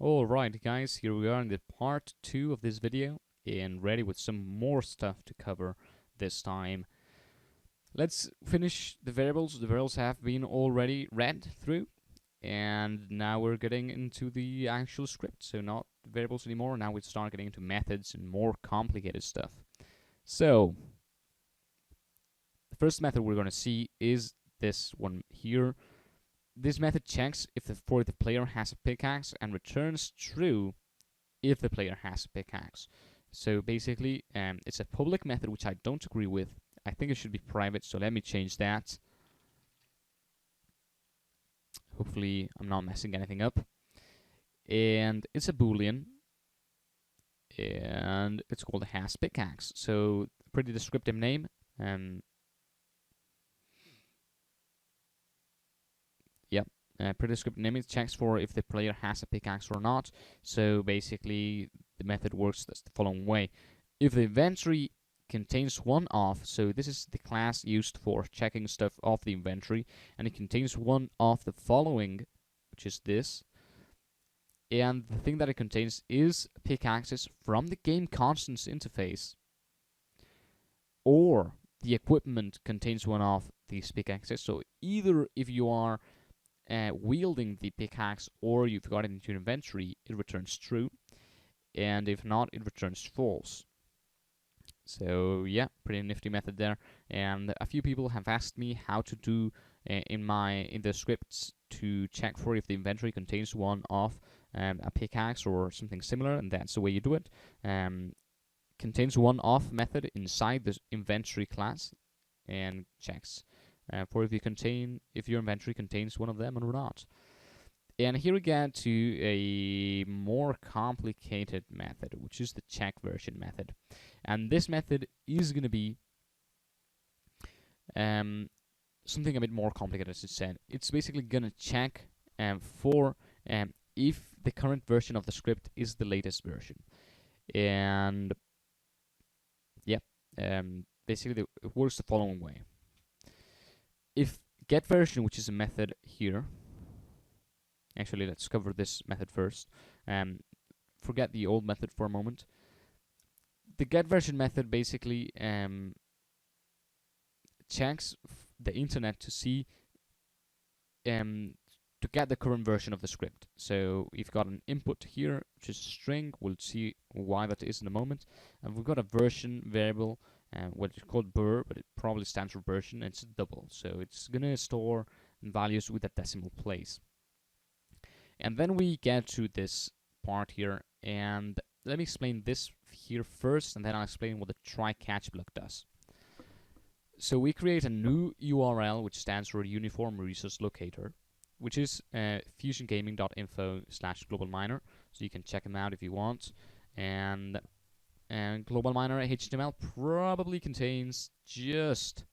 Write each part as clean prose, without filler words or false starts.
Alright guys, here we are in the part 2 of this video and ready with some more stuff to cover this time. Let's finish the variables. The variables have been already read through and now we're getting into the actual script. So not variables anymore, now we start getting into methods and more complicated stuff. So the first method we're going to see is this one here. This method checks if the player has a pickaxe and returns true if the player has a pickaxe. So basically, it's a public method, which I don't agree with. I think it should be private, so let me change that. Hopefully, I'm not messing anything up. And it's a boolean, and it's called has pickaxe. So pretty descriptive name. Yep, pretty descriptive name. It checks for if the player has a pickaxe or not. So basically, the method works the following way. If the inventory contains one of, so this is the class used for checking stuff off the inventory, and it contains one of the following, which is this, and the thing that it contains is pickaxes from the game constants interface, or the equipment contains one of these pickaxes. So either if you are wielding the pickaxe or you've got it into your inventory, it returns true, and if not, it returns false. So yeah, pretty nifty method there. And a few people have asked me how to do in the scripts to check for if the inventory contains one of a pickaxe or something similar, and that's the way you do it. Contains one of method inside the inventory class and checks for if your inventory contains one of them or not. And here we get to a more complicated method, which is the check version method. And this method is going to be something a bit more complicated, as it said. It's basically going to check for if the current version of the script is the latest version. And yeah, basically it works the following way. If getVersion, which is a method here, actually let's cover this method first. Forget the old method for a moment. The getVersion method basically checks the internet to see to get the current version of the script. So we've got an input here, which is a string. We'll see why that is in a moment. And we've got a version variable, what is called BUR, but it probably stands for version. And it's a double, so it's gonna store values with a decimal place. And then we get to this part here, and let me explain this here first, and then I'll explain what the try-catch block does. So we create a new URL, which stands for Uniform Resource Locator, which is fusiongaming.info/globalminer, so you can check them out if you want. And globalminer HTML probably contains just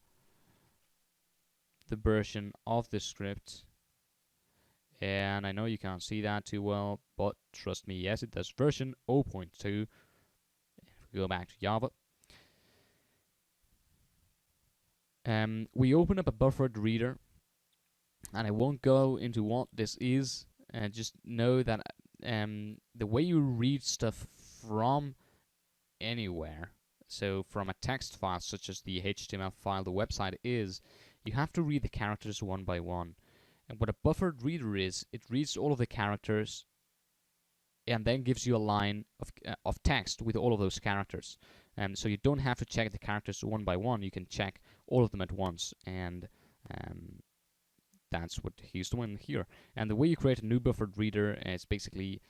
the version of the script. And I know you can't see that too well, but trust me, yes, it does. Version 0.2. If we go back to Java, we open up a buffered reader, and I won't go into what this is. Just know that the way you read stuff from anywhere, so from a text file such as the HTML file the website is, you have to read the characters one by one. And what a buffered reader is, it reads all of the characters and then gives you a line of text with all of those characters. So you don't have to check the characters one by one, you can check all of them at once, and that's what he's doing here. And the way you create a new buffered reader is basically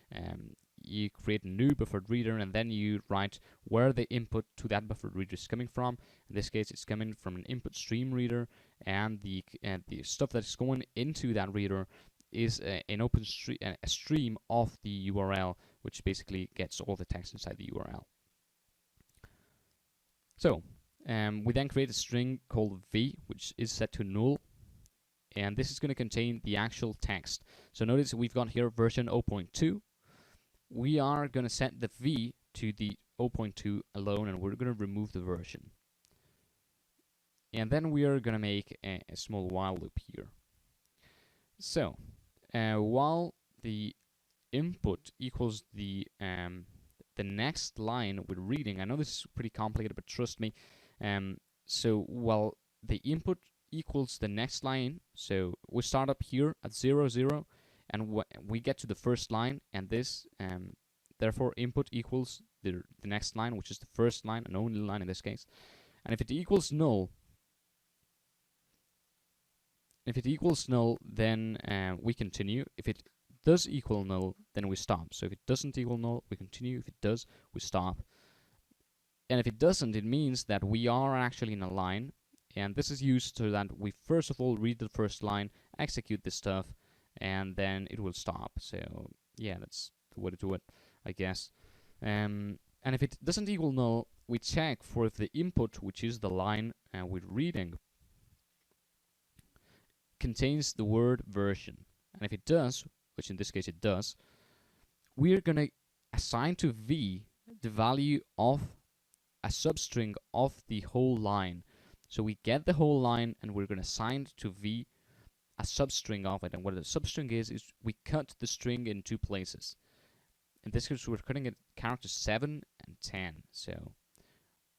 you create a new buffered reader and then you write where the input to that buffered reader is coming from. In this case, it's coming from an input stream reader, and the stuff that's going into that reader is an open a stream of the URL, which basically gets all the text inside the URL. So we then create a string called v, which is set to null, and this is going to contain the actual text. So notice we've got here version 0.2. We are going to set the v to the 0.2 alone, and we're going to remove the version. And then we are going to make a small while loop here. So while the input equals the next line we're reading. I know this is pretty complicated, but trust me. So well, the input equals the next line. So we start up here at 0, 0, and we get to the first line, and this therefore input equals the next line, which is the first line and only line in this case. And if it equals null, then we continue. If it does equal null, then we stop. So if it doesn't equal null, we continue. If it does, we stop. And if it doesn't, it means that we are actually in a line. And this is used so that we first of all read the first line, execute this stuff, and then it will stop. So yeah, that's the way to do it, I guess. And if it doesn't equal null, we check for if the input, which is the line we're reading, contains the word version. And if it does, which in this case it does, we're going to assign to v the value of a substring of the whole line. So we get the whole line, and we're going to assign to v a substring of it. And what a substring is we cut the string in two places. In this case, we're cutting it characters 7 and 10. So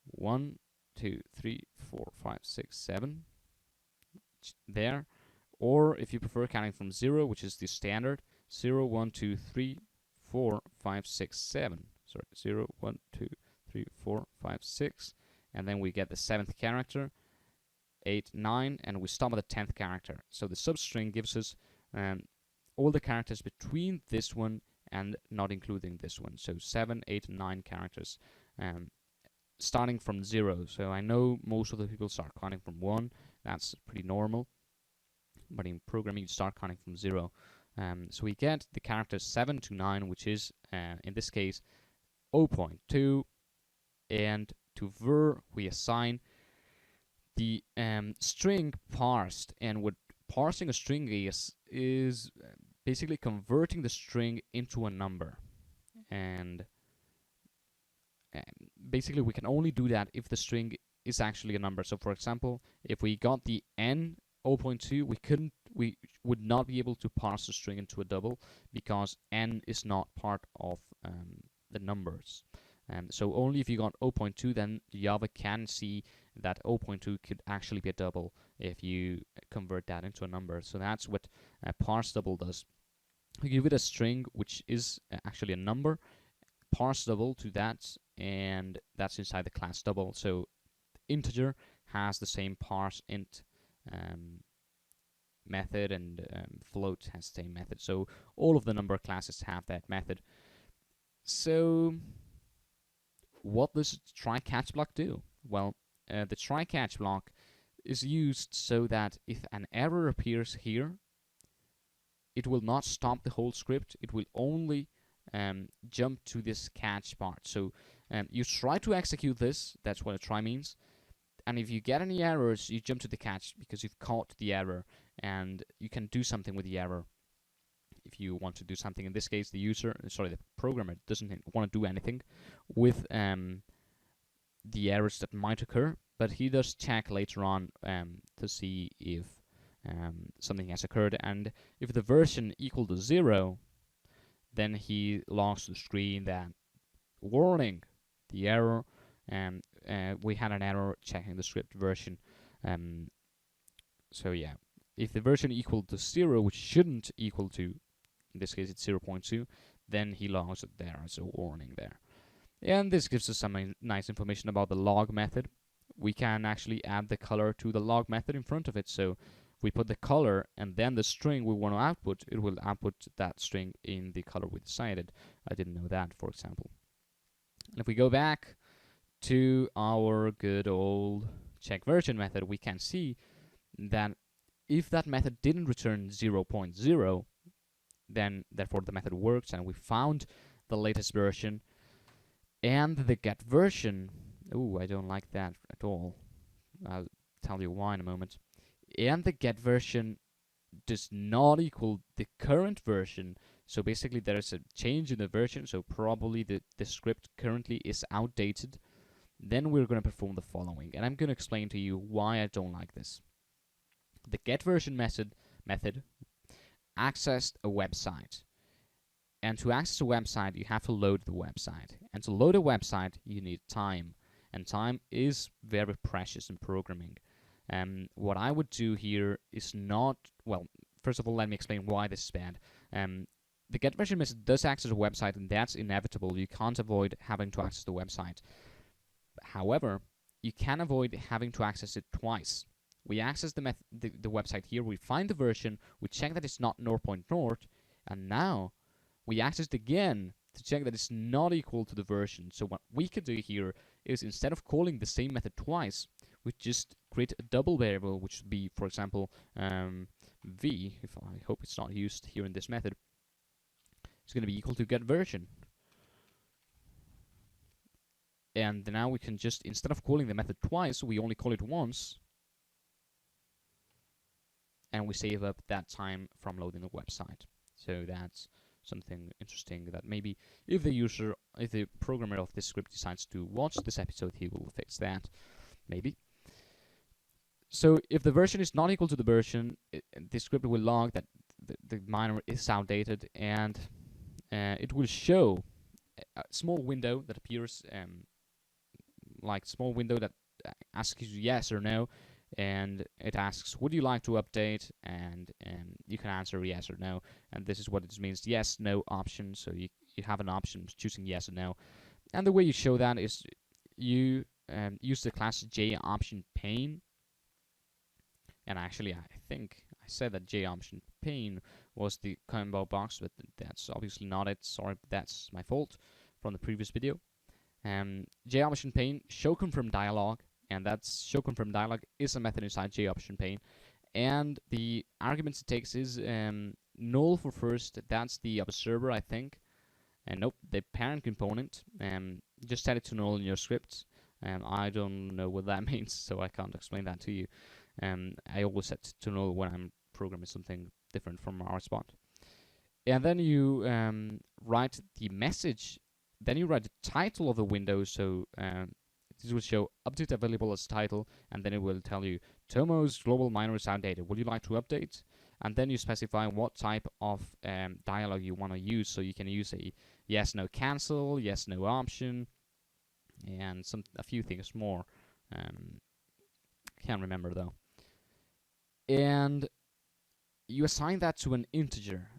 1, 2, 3, 4, 5, 6, 7 there. Or if you prefer counting from 0, which is the standard, 0, 1, 2, 3, 4, 5, 6, 7. Sorry, 0, 1, 2, 3, 4, 5, 6. And then we get the 7th character, 8, 9, and we stop at the 10th character. So the substring gives us all the characters between this one and not including this one. So 7, 8, and 9 characters starting from 0. So I know most of the people start counting from 1. That's pretty normal. But in programming, you start counting from 0. So we get the characters 7 to 9, which is, in this case, 0.2. And to ver, we assign the string parsed. And what parsing a string is basically converting the string into a number. And basically, we can only do that if the string is actually a number. So, for example, if we got the n 0.2, we would not be able to parse the string into a double because n is not part of the numbers. So only if you got 0.2, then Java can see that 0.2 could actually be a double if you convert that into a number. So that's what parse double does. You give it a string which is actually a number, parse double to that, and that's inside the class double. So integer has the same parse int method, and float has the same method. So all of the number classes have that method. So what does try catch block do? Well, the try catch block is used so that if an error appears here, it will not stop the whole script. It will only jump to this catch part. So you try to execute this. That's what a try means. And if you get any errors, you jump to the catch because you've caught the error, and you can do something with the error if you want to do something. In this case, the programmer doesn't want to do anything with the errors that might occur, but he does check later on to see if something has occurred. And if the version equal to 0, then he logs to the screen that, warning, the error, we had an error checking the script version. So yeah, if the version equal to 0, which shouldn't equal to, in this case it's 0.2, then he logs it there as a warning there. And this gives us some nice information about the log method. We can actually add the color to the log method in front of it. So we put the color and then the string we want to output, it will output that string in the color we decided. I didn't know that, for example. And if we go back to our good old check version method, we can see that if that method didn't return 0.0, then therefore the method works, and we found the latest version. And the get version, I don't like that at all. I'll tell you why in a moment. And the get version does not equal the current version. So basically there is a change in the version, so probably the script currently is outdated. Then we're going to perform the following, and I'm going to explain to you why I don't like this. The get version method accessed a website. And to access a website, you have to load the website. And to load a website, you need time. And time is very precious in programming. What I would do here is not, well, first of all, let me explain why this is bad. The get version method does access a website, and that's inevitable. You can't avoid having to access the website. However, you can avoid having to access it twice. We access the website here, we find the version, we check that it's not 0.0, and now we access it again to check that it's not equal to the version. So what we could do here is, instead of calling the same method twice, we just create a double variable, which would be, for example, v, if I hope it's not used here in this method. It's going to be equal to get version. And now we can just, instead of calling the method twice, we only call it once. And we save up that time from loading the website. So that's something interesting that maybe if the programmer of this script decides to watch this episode, he will fix that. Maybe. So if the version is not equal to the version, the script will log that the miner is outdated, and it will show a small window that appears, like small window that asks you yes or no, and it asks, would you like to update? And you can answer yes or no, and this is what it means, yes, no option. So you have an option choosing yes or no, and the way you show that is you use the class J option pane. And actually, I think I said that J option pane was the combo box, but that's obviously not it. Sorry, that's my fault from the previous video. J option pane show confirm dialog, and that's show confirm dialog is a method inside J option pane, and the arguments it takes is null for first. That's the observer, I think, and nope, the parent component. Just set it to null in your script. I don't know what that means, so I can't explain that to you. I always set to null when I'm programming something different from RSBot. And then you write the message. Then you write the title of the window. So this will show update available as title, and then it will tell you Tomo's global miner is outdated. Would you like to update? And then you specify what type of dialog you want to use. So you can use a yes, no, cancel, yes, no option, and a few things more. Can't remember though. And you assign that to an integer.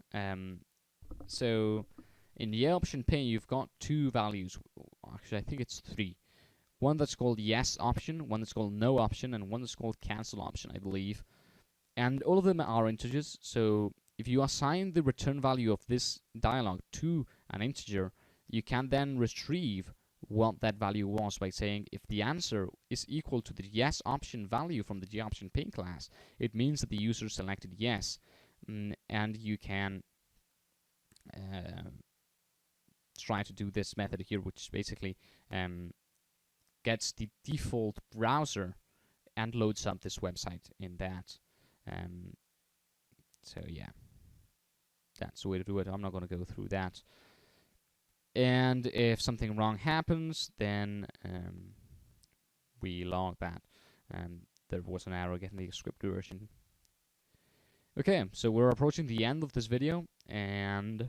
So in the option pane, you've got two values. Actually, I think it's three. One that's called yes option, one that's called no option, and one that's called cancel option, I believe. And all of them are integers. So if you assign the return value of this dialog to an integer, you can then retrieve what that value was by saying if the answer is equal to the yes option value from the J option pane class, it means that the user selected yes. And you can try to do this method here, which basically gets the default browser and loads up this website in that. So yeah, that's the way to do it. I'm not going to go through that. And if something wrong happens, then we log that. There was an error getting the script version. Okay, so we're approaching the end of this video, and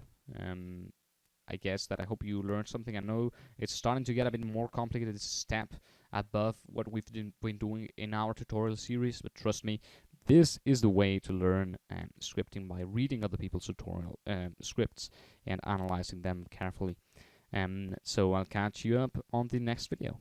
I guess that I hope you learned something. I know it's starting to get a bit more complicated. It's a step above what we've been doing in our tutorial series, but trust me, this is the way to learn scripting, by reading other people's tutorial scripts and analyzing them carefully. So I'll catch you up on the next video.